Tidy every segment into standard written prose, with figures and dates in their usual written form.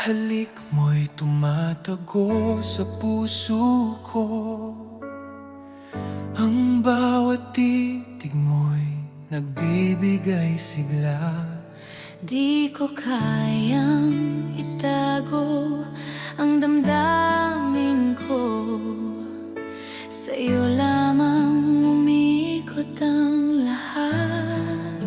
Halik mo'y tumatago sa puso ko. Ang bawat titig mo'y nagbibigay sigla. Di ko kayang itago ang damdamin ko. Sa'yo lamang umikot ang lahat.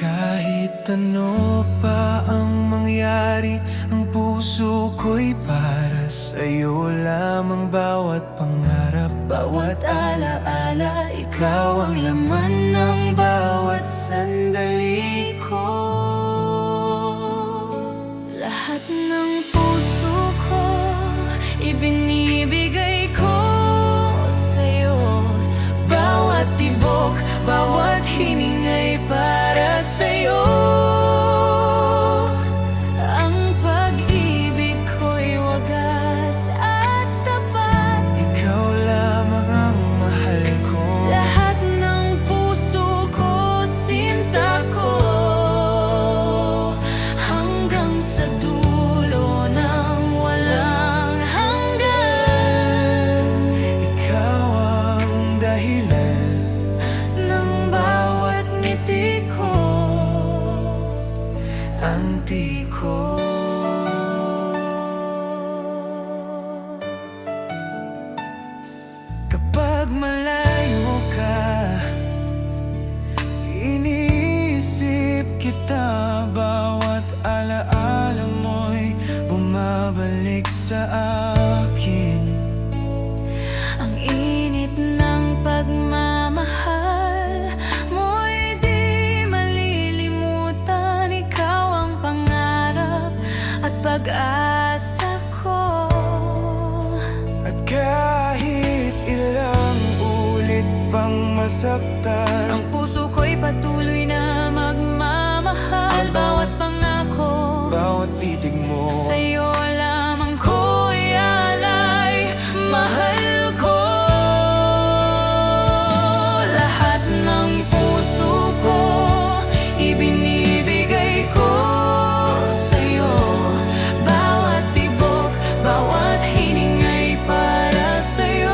Kahit ano pa ang mangyari, ang puso ko'y para sa'yo lamang. Bawat pangarap, bawat alaala, ikaw ang laman ng bawat sandali ko. Lahat ng puso ko ibinibigay ko sa'yo. Bawat tibok, bawat hiningay para sa'yo. Ang pag-ibig ko'y wagas at tapat. Ikaw lamang ang mahal ko. Lahat ng puso ko, sinta ko, hanggang sa dulo ng walang hanggan. Ikaw ang dahilan ng bawat ngiti ko, anti ko. Kapag malayo ka, iniisip kita. Bawat alaala mo'y bumabalik sa akin. Ang init ng pagmamahal mo'y di malilimutan. Ikaw ang pangarap at pag-asa ko. At kahit ilang ulit pang masaktan, Ang puso ko'y patuloy na magmamahal. Bawat pangako, bawat titig mo, sa'yo lamang ko'y alay. Mahal ko. Lahat ng puso ko ibinibigay ko sa'yo. Bawat tibok, bawat hiningay para sa'yo.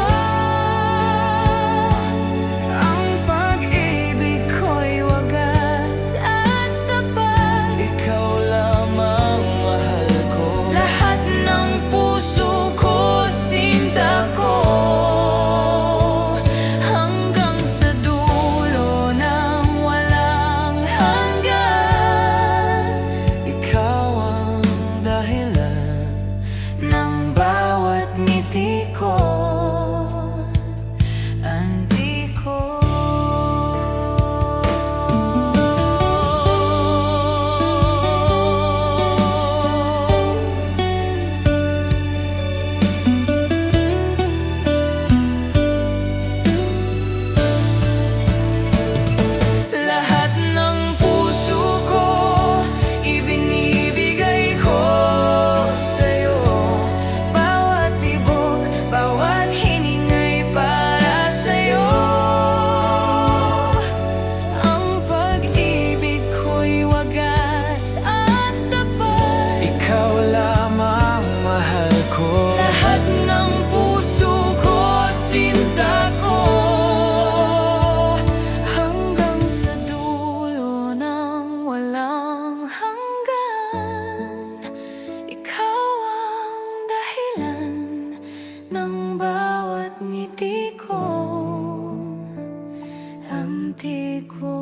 Ang pag-ibig ko'y wagas at tapat. ikaw lamang mahal ko. Lahat ng puso ko, sinta ko, hanggang sa dulo ng walang hanggan. Ikaw ang dahilan Ng bawat ngiti ko, anti ko. Lahat ng puso ko ibinibigay ko sa'yo. Bawat tibok, bawat hiningay para sa'yo. Ang pag-ibig ko'y wagas at tapat. ikaw lamang mahal ko. Lahat ng puso ko, sinta ko, hanggang sa dulo ng walang hanggan. Ikaw ang dahilan ng bawat ngiti ko, anti ko.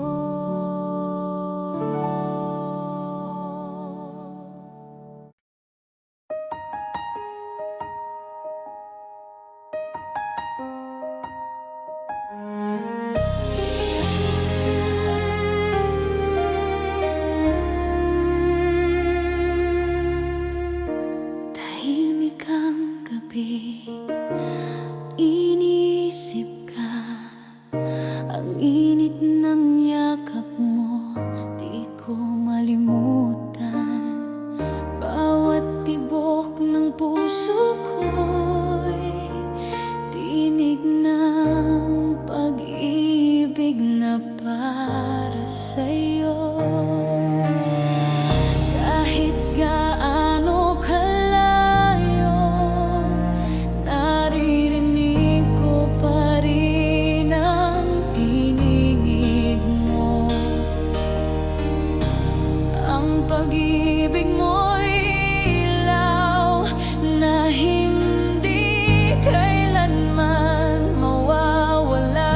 Tahimik ang gabi, iniisip ka. Ang init ng yakap mo, di ko malimutan. Bawat tibok ng puso ko'y tinig ng pag-ibig na para sa'yo. Kahit gaano pag-ibig mo'y ilaw na hindi kailanman mawawala.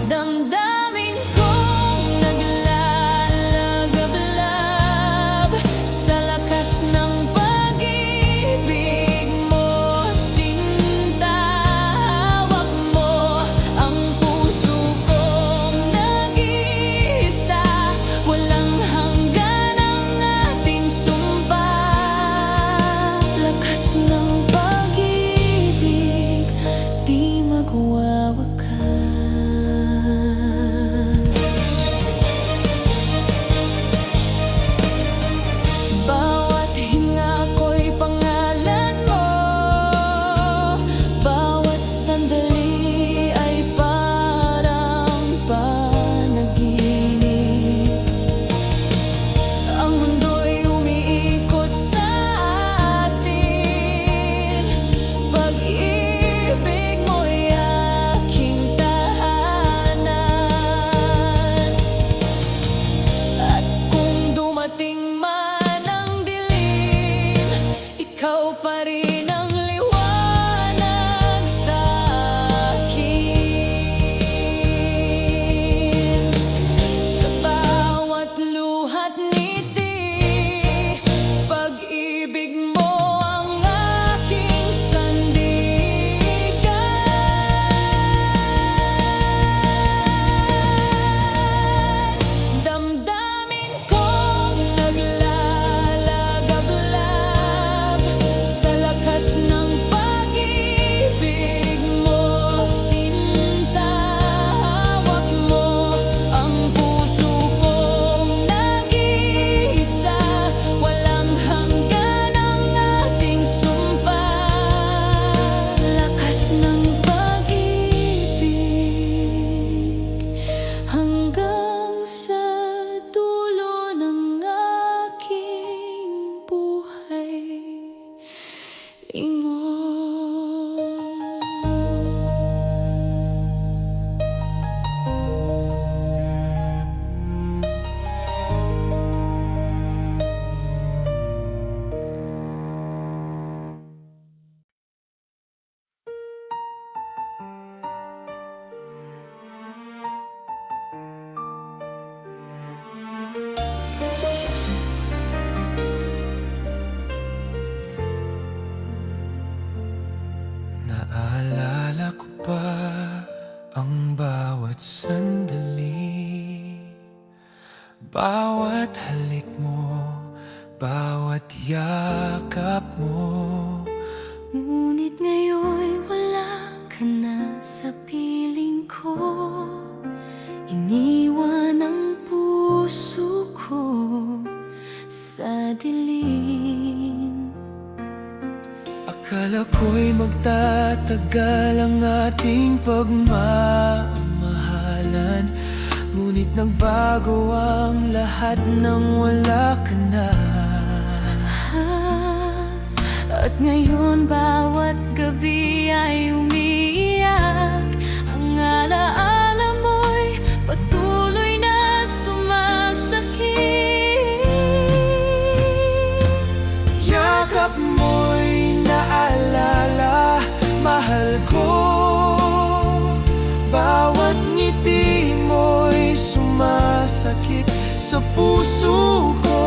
Damdamin kong naglalagablab sa lakas ng pag-ibig mo, sinta. Hawak mo ang puso kong nag-iisa, walang hanggan ang ating sumpa. Lakas ng pag-ibig, di magwawakas. Bawat hinga ko'y pangalan mo, bawat sandali ay parang panaginip. Ang mundo'y umiikot sa atin, pag-ibig mo'y aking tahanan. At kung dumating man ang dilim, ikaw pa rin ang liwanag sa akin. Sa bawat luhat ngiti, pag-ibig mo ang aking sandigan. Damdamin kong naglalagablab sa lakas ng pag-ibig mo, sinta. Hawak mo ang puso kong nag-iisa, walang hanggan ang ating sumpa. Lakas ng pag-ibig hanggang sa dulo ng aking buhay. Ingon. Naalala ko pa ang bawat sandali, bawat halik mo, bawat yakap mo. Ngunit ngayon'y wala ka na sa piling ko, iniwan ang puso ko sa dilim. Akala ko'y magtatagal ang ating pagmamahalan, ngunit nagbago ang lahat nang wala ka na. At ngayon bawat gabi ay umiiyak, ang alaala mo'y patuloy na sumasakit. Yakap mo'y naalala, mahal ko. Bawat ngiti mo'y sumasakit sa puso ko.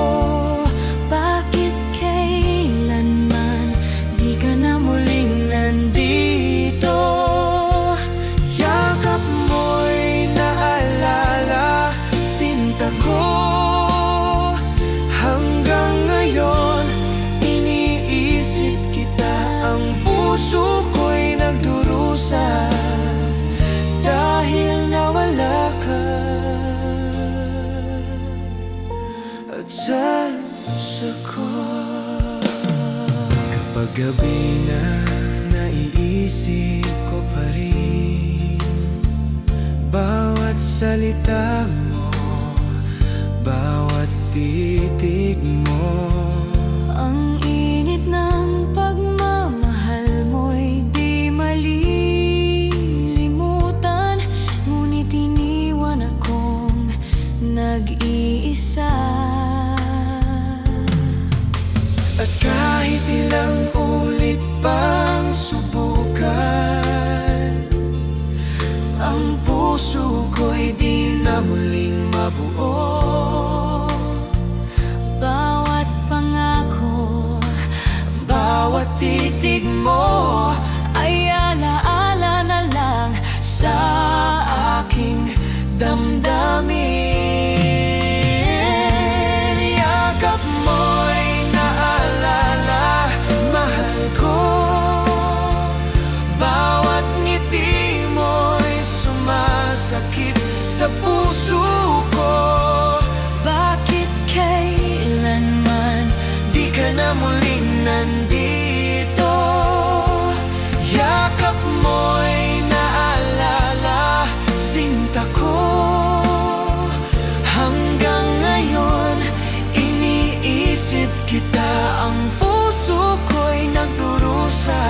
Bakit kailanman di ka na muling nandito? Yakap mo'y naalala, sinta ko. Hanggang ngayon, iniisip kita. Ang puso ko'y nagdurusa dahil nawala ka. At sa ko, kapag gabi na naiisip ko pa rin bawat salita mo, bawat titig mo. Ang init ng pagmamahal mo'y di malilimutan, ngunit iniwan mabuo. Bawat pangako, Bawat titig mo ay alaala na lang sa aking damdamin. Yakap mo'y naalala, mahal ko. Bawat ngiti mo'y sumasakit sa puso ko. bakit kailanman Di ka na muling nandito. Yakap mo'y naalala, sinta ko. Hanggang ngayon, iniisip kita. Ang puso ko'y nagdurusa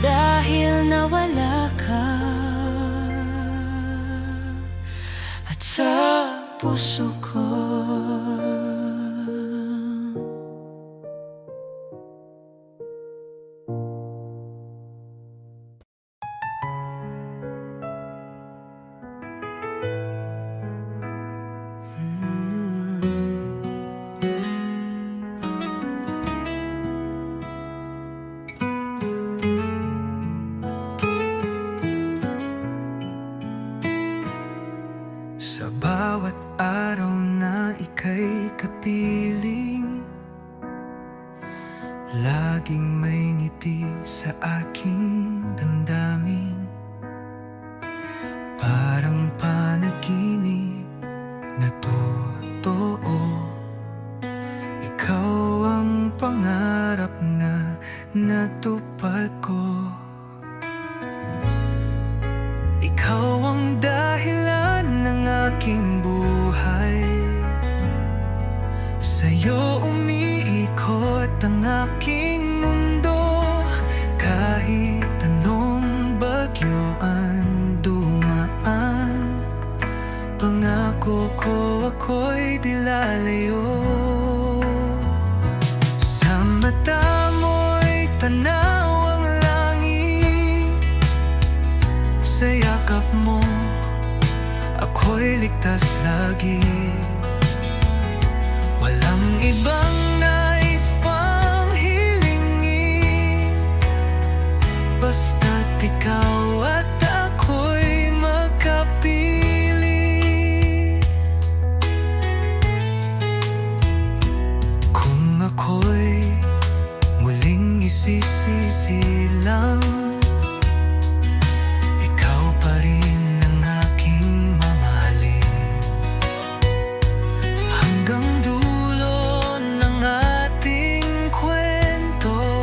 dahil nawala ka. at sa puso ko. Sa bawat araw na ika'y kapiling, laging may ngiti sa aking damdamin. Parang panaginip na totoo, ikaw ang pangarap na natupad ko. Ikaw ang dahilan ng aking buhay, sa'yo umiikot ang aking mundo. Kahit anong bagyo ang dumaan, pangako ko ako'y di lalayo. Sa mata mo'y tanaw ang langit, sa yakap mo ako'y ligtas lagi. Walang ibang nais pang hilingin, basta't ikaw at ako'y magkapili. Kung ako'y muling isisisi lang, ikaw pa rin ang aking mamahalin. Hanggang dulo ng ating kwento,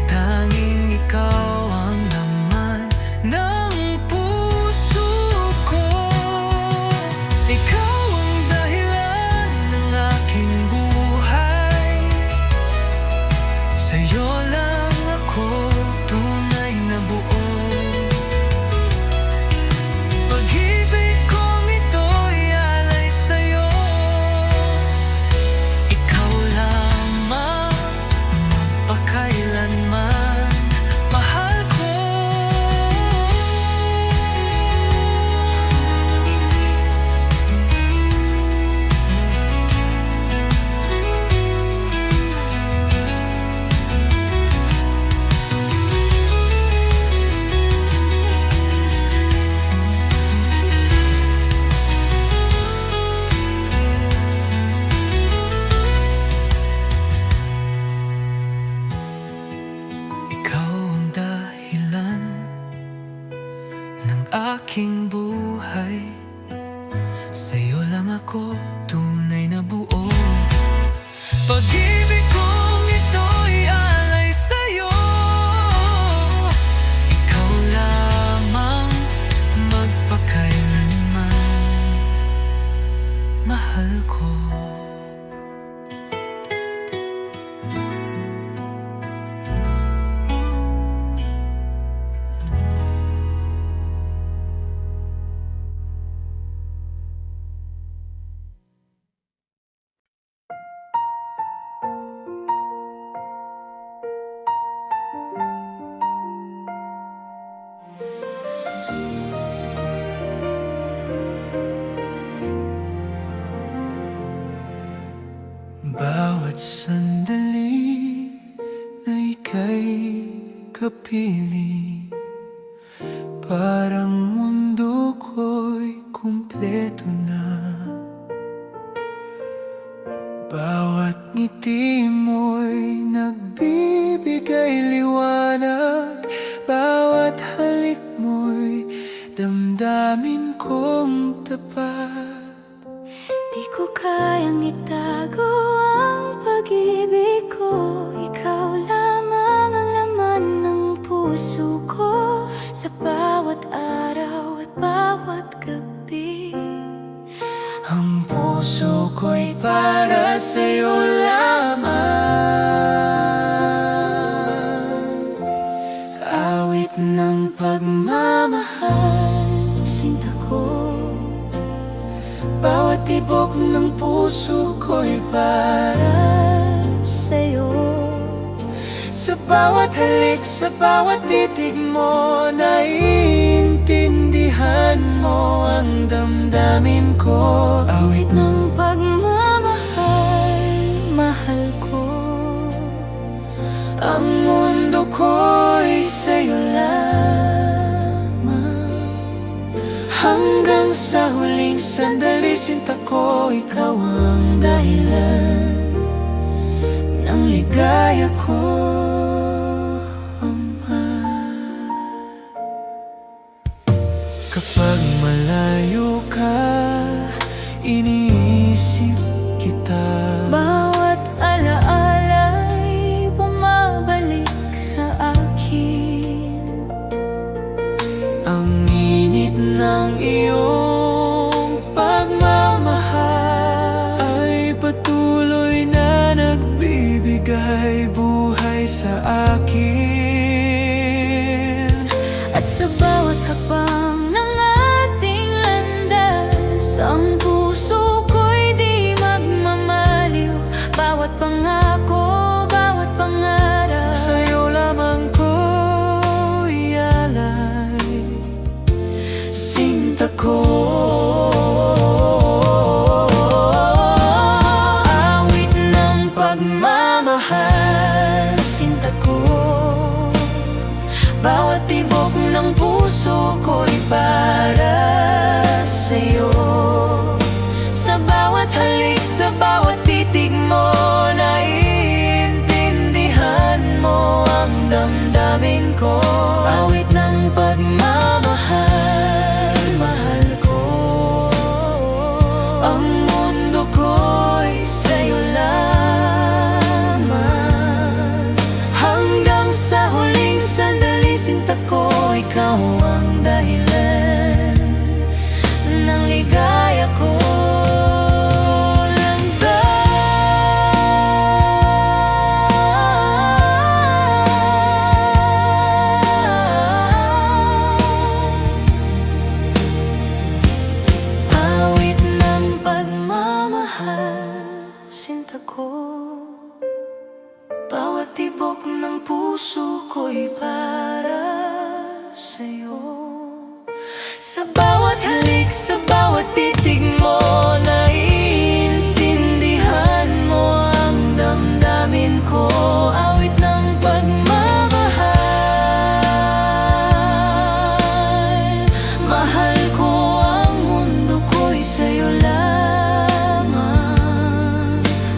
tanging ikaw ang laman ng puso ko. Ikaw ang dahilan ng aking buhay, sa'yo lang ako tunay na buo. Pag-ibig kong ito'y alay sa'yo, ikaw lamang magpakailanman, mahal ko. Ikaw ang dahilan ng aking buhay, sa'yo lang ako tunay na buo. Pag-ibig kong ito'y alay sa'yo, ikaw lamang magpakailanman, mahal ko. Parang mundo ko'y kumpleto na. Bawat ngiti mo'y nagbibigay liwanag. Bawat halik mo'y damdamin kong tapat. Di ko kayang itago ang pag-ibig ko. Ikaw lamang ang laman ng puso ko. Sa bawat araw at bawat gabi, ang puso ko'y para sa'yo lamang. Awit ng pagmamahal, sinta ko. bawat tibok ng puso ko'y para Sa'yo, sa bawat halik, sa bawat titig mo, naiintindihan mo ang damdamin ko. awit ng pagmamahal, mahal ko. Ang mundo ko'y sa'yo lamang. Hanggang sa huling sandali, sinta ko, ikaw ang dahilan ng ligaya ko, Ama. Kapag malayo ka, iniisip kita. Bawat alaala'y bumabalik sa akin. Ang init ng iyong pagmamahal ay patuloy na nagbibigay buhay sa akin. At sa bawat hakbang ng ating landas, ang puso ko'y di magmamaliw. Bawat pangako, bawat pangarap, Sa'yo lamang ko ialay, sinta ko. Awit ng pagmamahal, sinta ko. Bawat tibok ng puso ko'y para sa'yo. Sa bawat halik, sa bawat titig mo, naiintindihan mo ang damdamin ko. Awit ng pagmamahal, mahal ko. Ang mundo ko'y sa'yo lamang. Hanggang sa huling sandali, sinta ko, ikaw ang dahilan ng ligaya ko. Awit ng pagmamahal, sinta ko. Bawat tibok ng puso ko'y para sa'yo. Sa bawat halik, sa bawat titig mo, naiintindihan mo ang damdamin ko. Awit ng pagmamahal, mahal ko. Ang mundo ko'y sa'yo lamang.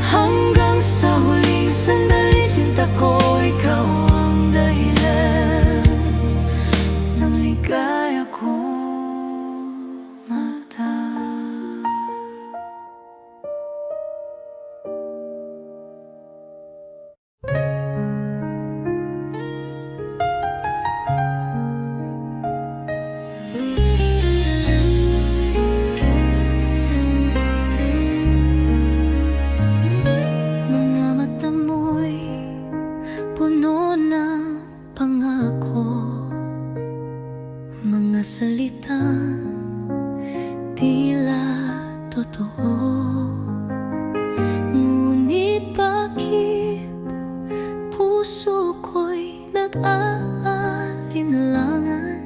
Hanggang sa huling sandali, sinta ko, ikaw ang dahilan ng ligaya ko, mata. Mga mata mo'y puno ng pangako. Mga salitang tila totoo. Ngunit bakit puso ko'y nag-aalinlangan?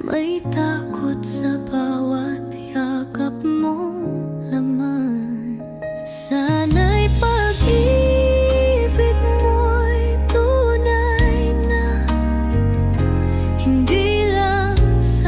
May takot sa bawat yakap mong laman. Sana'y pag-ibig mo'y tunay na, hindi lang sa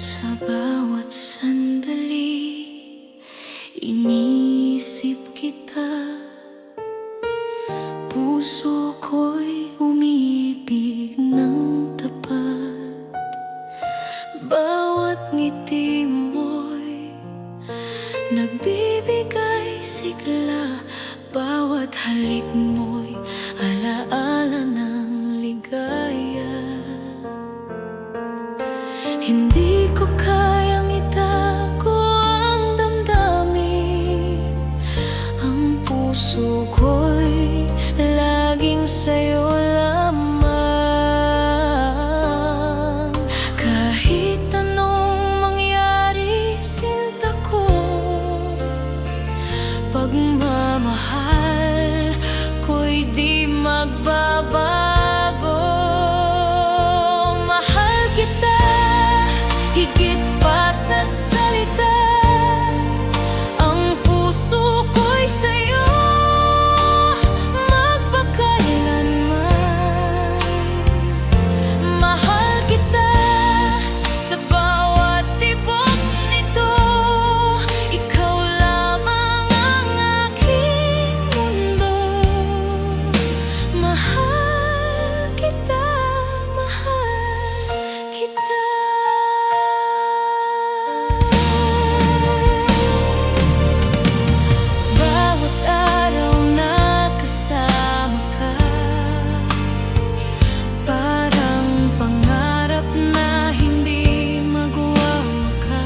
Sa bawat sandali, iniisip kita. Puso ko'y umiibig ng tapat. Bawat ngiti mo'y nagbibigay sigla. Bawat halik mo'y alaala ng ligaya. Hindi ko kayang itago ang damdamin. Ang puso ko'y laging sa'yo lamang. Kahit anong mangyari, sinta ko, pagmamahal ko'y di magbabago. Mahal kita higit pa sa salita. Ang puso ko'y sa'yo magpakailanman. Mahal kita sa bawat tibok nito. Ikaw lamang ang aking mundo. Mahal kita, mahal kita. Bawat araw na kasama ka, parang pangarap na hindi magwawakas.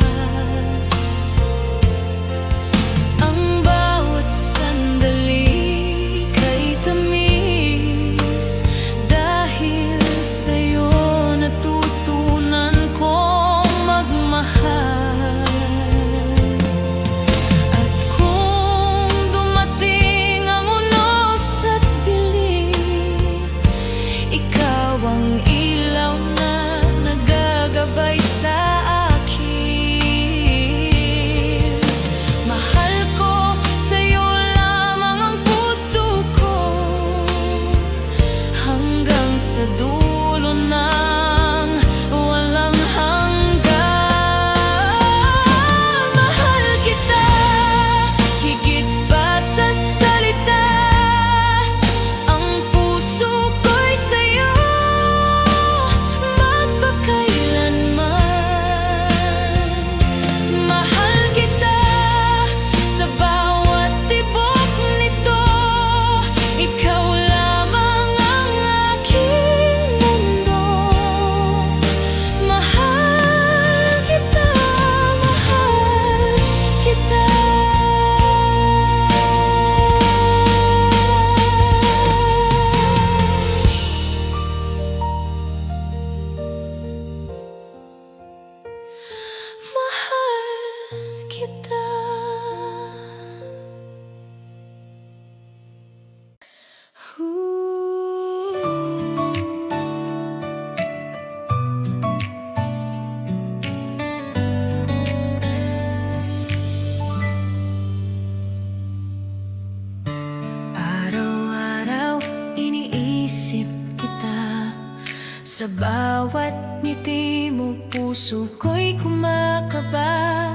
Ang bawat sandali kay tamis. Dahil sa'yo natutunan kong magmahal. At kung dumating ang unos at dilim, ikaw ang ilaw na nagagabay sa akin. Mahal ko, sa'yo lamang ang puso ko, hanggang sa dulo ng walang hanggan. Mahal kita higit pa sa salita. Ang puso ko'y sa'yo magpakailanman. Mahal kita sa bawat tibok nito. Ikaw lamang ang aking mundo. Mahal kita, mahal kita. Mahal kita. Araw-araw iniisip kita. Sa bawat ngiti mo, puso ko'y kumakaba.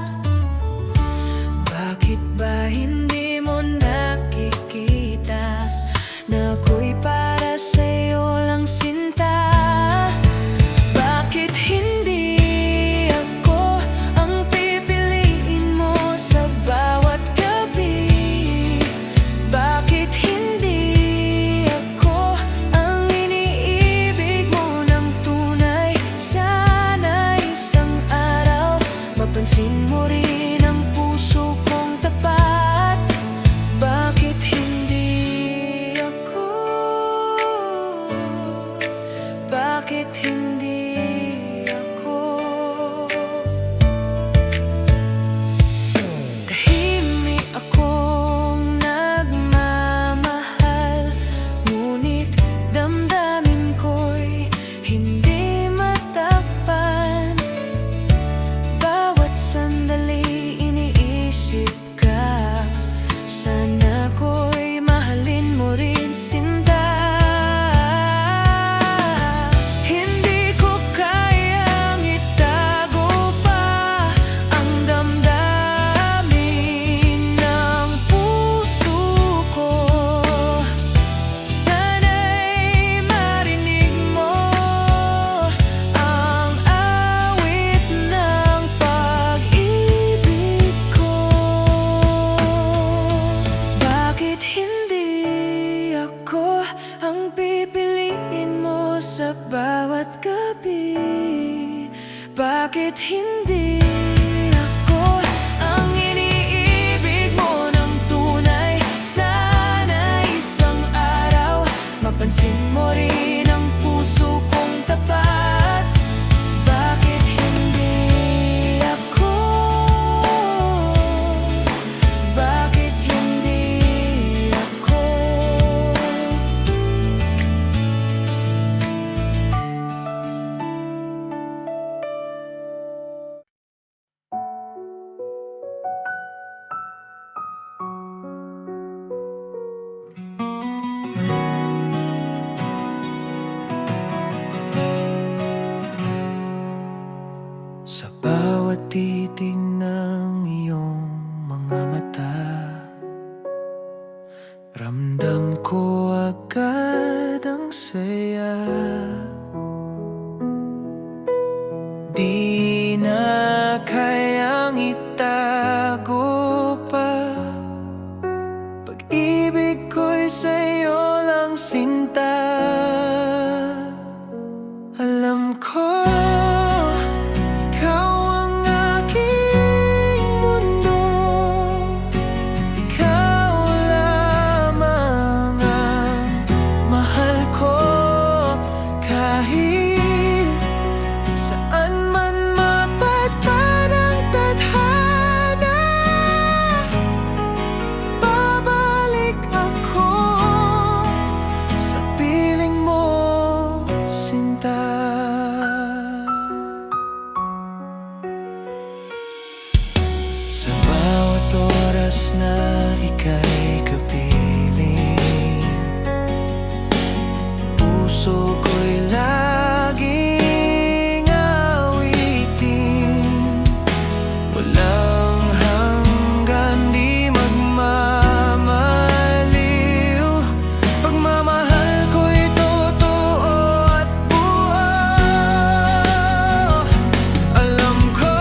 Bakit ba hindi mo nakikita na ako'y para sa'yo lang sinta? Bakit hindi ako ang pipiliin mo sa bawat gabi? Bakit hindi ako ang iniibig mo ng tunay? Sana isang araw mapansin mo rin ang puso kong tapat. Bakit hindi ako? Bakit hindi ako? Tahimik akong nagmamahal, ngunit damdamin ko'y hindi matakpan. Bawat sandali iniisip ka. Sana ko'y mahalin mo rin sinta. Hindi sa bawat gabi. Bakit hindi ako ang iniibig mo ng tunay? Sana isang araw mapansin mo rin ang puso kong tapat. Bakit hindi ako? Bakit hindi ako? Sa bawat titig ng iyong mga mata, ramdam ko agad ang saya. Di na kayang itago pa, pag-ibig ko'y sa'yo lang sinta. Alam ko sa bawat oras na ika'y kapiling, puso ko'y laging awitin. Walang hanggan, di magmamaliw. Pagmamahal ko'y totoo at buo. Alam ko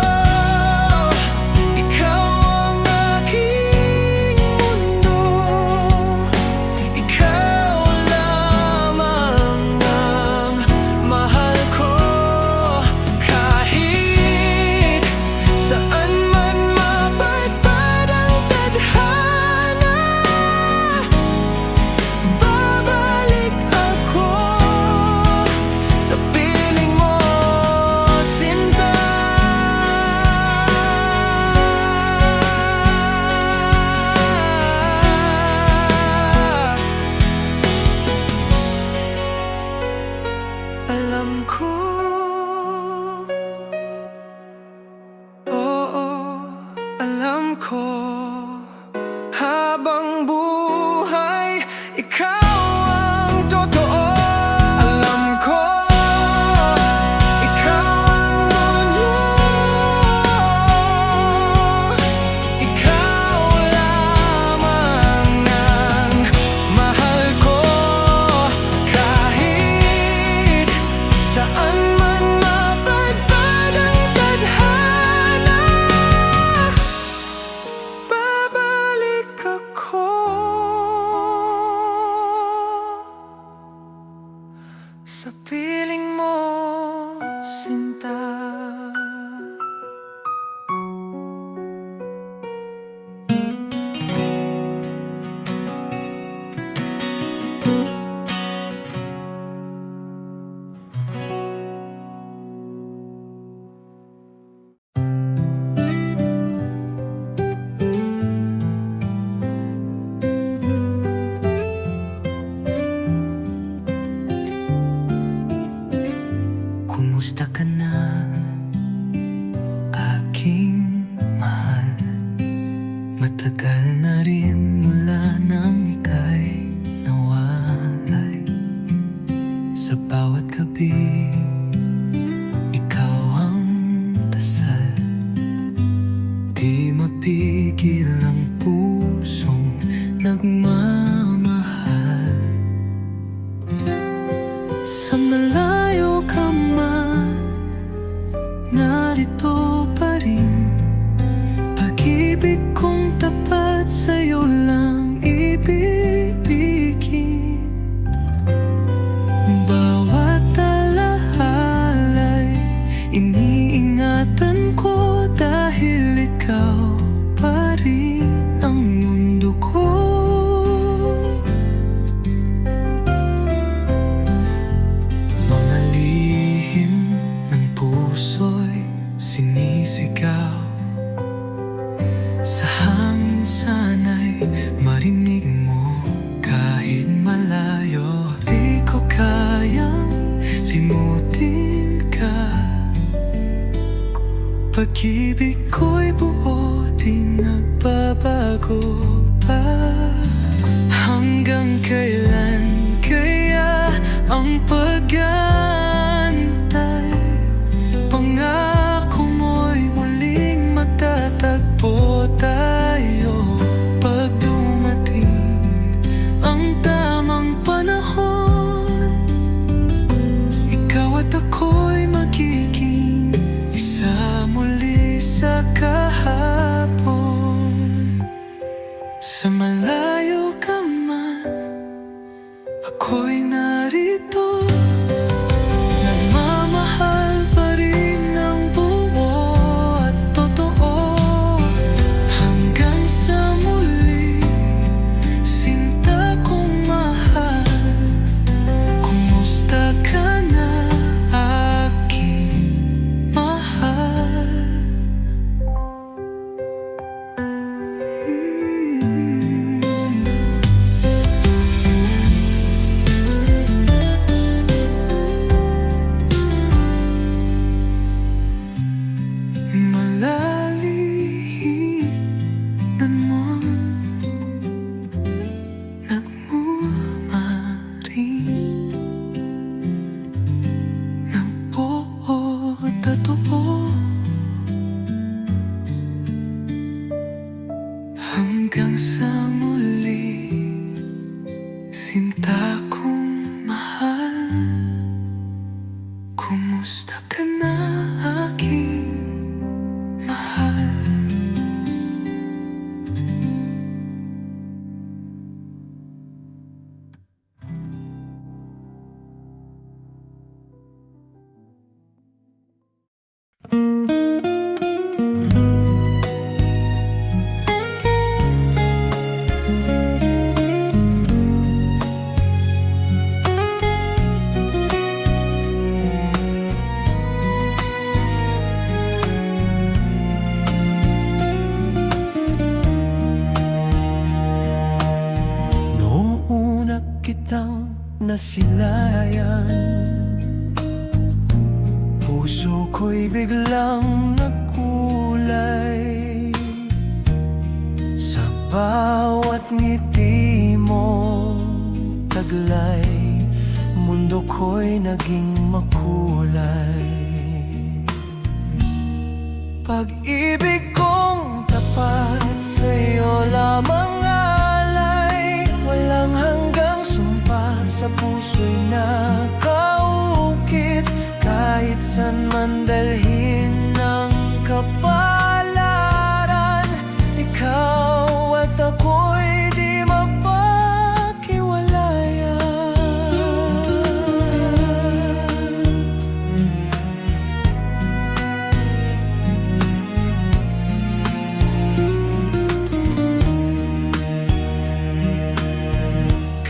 alam ko, habang buhay, ikaw ang totoo. Alam ko, ikaw ang mundo. Ikaw lamang ang mahal ko. Kahit saan man mapadpad ang tadhana, babalik ako sa piling mo, sinta. Kumusta ka na, aking mahal? Matagal na rin mula nang ika'y nawalay. Sa bawat gabi, ikaw ang dasal. Di mapigil ang pusong nagmamahal. Sa malayo ka man, narito pa rin. Pag-ibig kong tapat sa'yo lang ibibigin. Bawat limutin ka. Pag-ibig ko'y buo, di nagbabago pa. Hanggang kailan kaya ang pag-aantay? Pangako mo'y muling magtatagpo tayo. Pag dumating ang tamang panahon, ikaw at ako'y magiging isa muli sa kahapon. Sa malayo ka man, ako'y narito. Nagmamahal pa rin ng buo at totoo. Hanggang sa muli, sinta kong mahal. Kumusta ka na, aking mahal? Malalihinan mo, nagmamaring ng buo at totoo. Hanggang sa muli, sinta kong mahal. Kumusta ka na, aking mahal? Noong una kitang nasilayan, puso ko'y biglang nagkulay. Sa bawat ngiti mo taglay, mundo ko'y naging makulay. Pag-ibig kong tapat sa'yo lamang alay, walang hanggang sumpa sa puso'y nakaukit. Kahit san man dalhin ng kapalaran, ikaw at ako'y di mapaghiwalayan.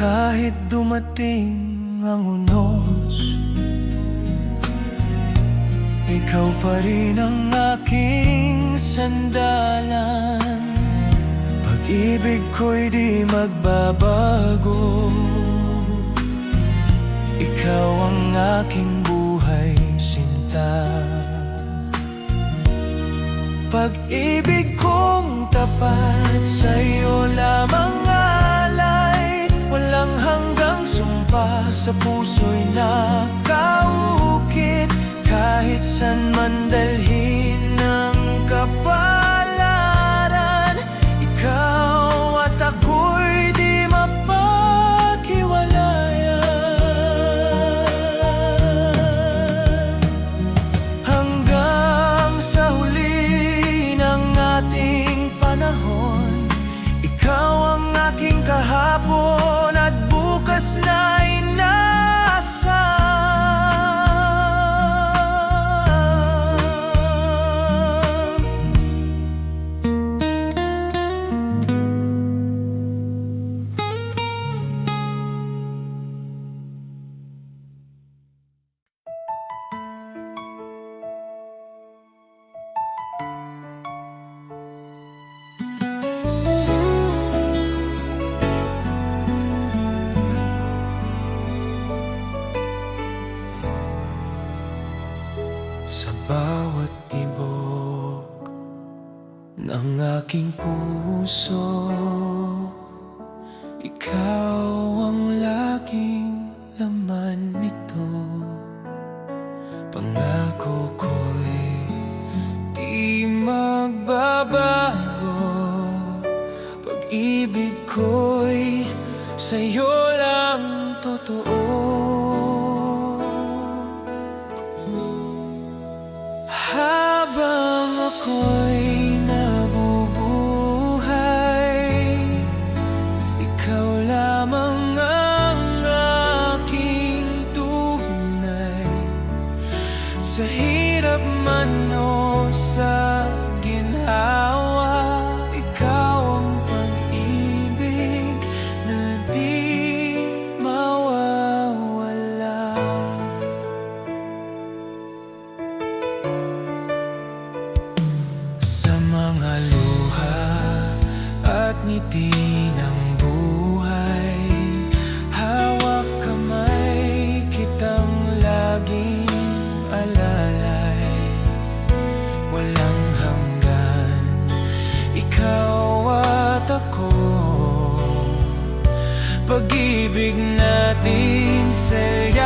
Kahit dumating ang unos, ikaw pa rin ang aking sandalan. Pag-ibig ko'y di magbabago, ikaw ang aking buhay, sinta. Pag-ibig kong tapat sa'yo lamang alay, walang hanggang sumpa sa puso'y nakaukit. Kahit san man dalhin ng kapalaran, ikaw at ako'y di mapaghiwalayan. Hanggang sa huli ng ating panahon, ikaw ang aking kahapon at bukas na inaasahan. Sa bawat tibok ng aking puso, ikaw ang laging laman nito. Pangako ko'y di magbabago, pag-ibig ko'y sa'yo lang totoo. Habang ako'y nabubuhay, ikaw lamang ang aking tunay. Sa hirap man o sa ginhawa, ikaw ang pag-ibig na di mawawala. Sa mga luha at ngiti ng buhay, hawak kamay kitang laging alalay. Walang hanggan, ikaw at ako, pag-ibig natin saya